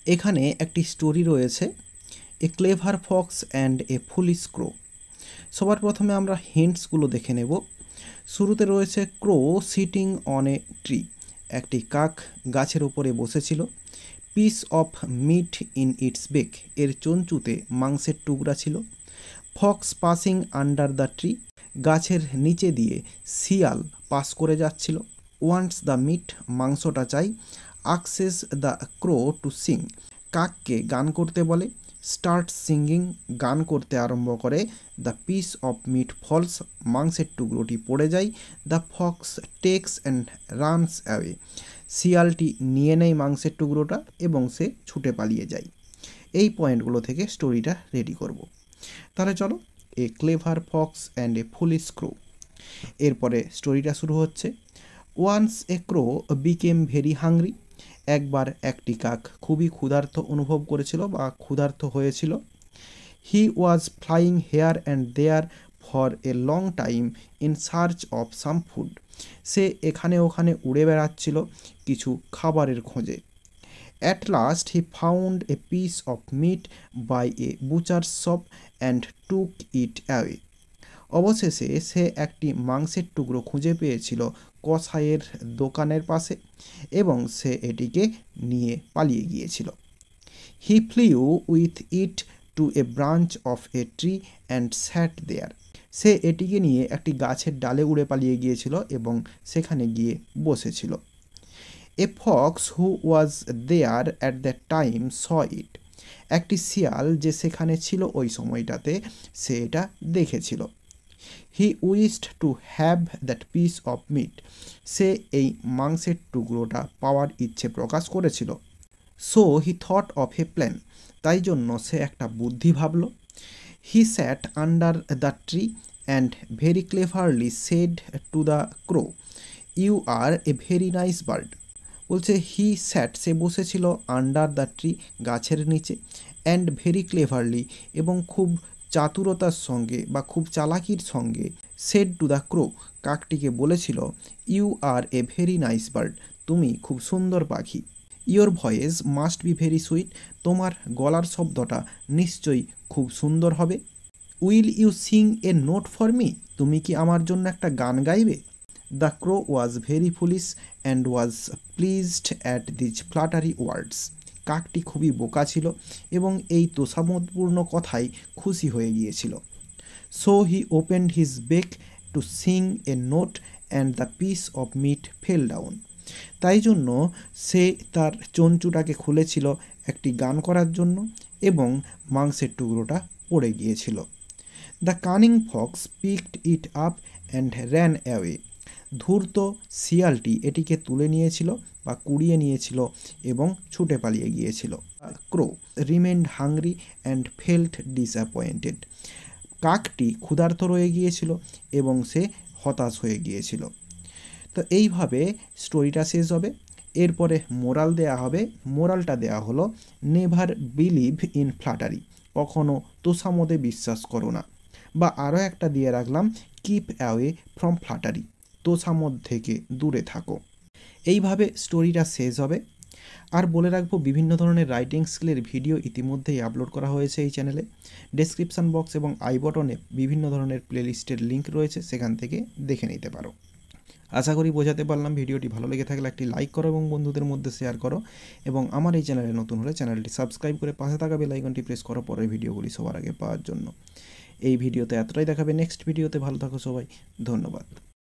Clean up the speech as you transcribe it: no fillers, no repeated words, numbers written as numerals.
এখানে একটি স্টোরি রয়েছে, a clever fox and a foolish crow. সবার প্রথমে আমরা হিন্টসগুলো দেখে নেব। শুরুতে রয়েছে crow sitting on a tree, একটি কাক গাছের উপরে বসেছিল। Piece of meat in its beak, এর চঞ্চুতে মাংসের টুকরা ছিল। Fox passing under the tree, গাছের নিচে দিয়ে শিয়াল পাস করে যাচ্ছিল। ওয়ান্টস দ্য মিট, মাংসটা চাই। Asks the crow to sing, কাককে গান করতে বলে। স্টার্ট সিঙ্গিং, গান করতে আরম্ভ করে। The piece of meat falls, মাংসের টুকরোটি পড়ে যায়। The fox takes and runs away, শিয়ালটি নিয়ে নেয় মাংসের টুকরোটা এবং সে ছুটে পালিয়ে যায়। এই পয়েন্টগুলো থেকে স্টোরিটা রেডি করব। তাহলে চলো, a clever fox and a foolish crow. এরপরে স্টোরিটা শুরু হচ্ছে। Once a crow became very hungry, একবার একটি কাক খুবই ক্ষুধার্ত অনুভব করেছিল বা ক্ষুধার্ত হয়েছিল। He was flying here and there for a long time in search of some food, সে এখানে ওখানে উড়ে বেড়াচ্ছিল কিছু খাবারের খোঁজে। At last he found a piece of meat by a butcher's shop and took it away, অবশেষে সে একটি মাংসের টুকরো খুঁজে পেয়েছিল কসাইয়ের দোকানের পাশে এবং সে এটিকে নিয়ে পালিয়ে গিয়েছিল। He flew with it to a branch of a tree and sat there, সে এটিকে নিয়ে একটি গাছের ডালে উড়ে পালিয়ে গিয়েছিল এবং সেখানে গিয়ে বসেছিল। A fox who was there at that time saw it, একটি শিয়াল যে সেখানে ছিল ওই সময়টাতে সে এটা দেখেছিল। He wished to have that piece of meat, সে এই মাংসের টুকরোটা পাওয়ার ইচ্ছে প্রকাশ করেছিল। So he thought of a plan, তাই জন্য সে একটা বুদ্ধি ভাবল। He sat under the tree and very cleverly said to the crow, you are a very nice bird. বলছে হি স্যাট, সে বসেছিল আন্ডার দ্য ট্রি, গাছের নিচে। অ্যান্ড ভেরি ক্লেভারলি, এবং খুব চাতুরতার সঙ্গে বা খুব চালাকির সঙ্গে। সেড টু দ্য ক্রো, কাকটিকে বলেছিল, you are a very nice bird, তুমি খুব সুন্দর পাখি। Your voice must be very sweet, তোমার গলার শব্দটা নিশ্চয়ই খুব সুন্দর হবে। Will you sing a note for me, তুমি কি আমার জন্য একটা গান গাইবে? The crow was very foolish and was pleased at these flattery words, কাকটি খুবই বোকা ছিল এবং এই তোষামোদপূর্ণ কথায় খুশি হয়ে গিয়েছিল। So he opened his beak to sing a note and the piece of meat fell down, তাই জন্য সে তার চঞ্চুটাকে খুলেছিল একটি গান করার জন্য এবং মাংসের টুকরোটা পড়ে গিয়েছিল। The cunning fox picked it up and ran away, ধূর্ত শিয়ালটি এটিকে তুলে নিয়েছিল বা কুড়িয়ে নিয়েছিল এবং ছুটে পালিয়ে গিয়েছিল। Crow remained hungry and felt disappointed, কাকটি ক্ষুধার্ত রয়ে গিয়েছিল এবং সে হতাশ হয়ে গিয়েছিল। তো এইভাবে স্টোরিটা শেষ হবে। এরপরে মোরাল দেয়া হবে। মোরালটা দেয়া হলো, নেভার বিলিভ ইন ফ্ল্যাটারি, কখনো তোষামোদে বিশ্বাস করো না। বা আরও একটা দিয়ে রাখলাম, কিপ অ্যাওয়ে ফ্রম ফ্ল্যাটারি, তোষামোদ থেকে দূরে থাকো। এইভাবে স্টোরিটা শেষ হবে। আর বলে রাখবো, বিভিন্ন ধরনের রাইটিং স্কিলের ভিডিও ইতিমধ্যেই আপলোড করা হয়েছে এই চ্যানেলে। ডেসক্রিপশান বক্স এবং আই বটনে বিভিন্ন ধরনের প্লেলিস্টের লিঙ্ক রয়েছে, সেখান থেকে দেখে নিতে পারো। আশা করি বোঝাতে পারলাম। ভিডিওটি ভালো লেগে থাকলে একটি লাইক করো এবং বন্ধুদের মধ্যে শেয়ার করো, এবং আমার এই চ্যানেলে নতুন হলে চ্যানেলটি সাবস্ক্রাইব করে পাশে থাকা বেল আইকনটি প্রেস করো পরের ভিডিওগুলি সবার আগে পাওয়ার জন্য। এই ভিডিওতে এতটাই দেখাবে, নেক্সট ভিডিওতে ভালো থাকো সবাই, ধন্যবাদ।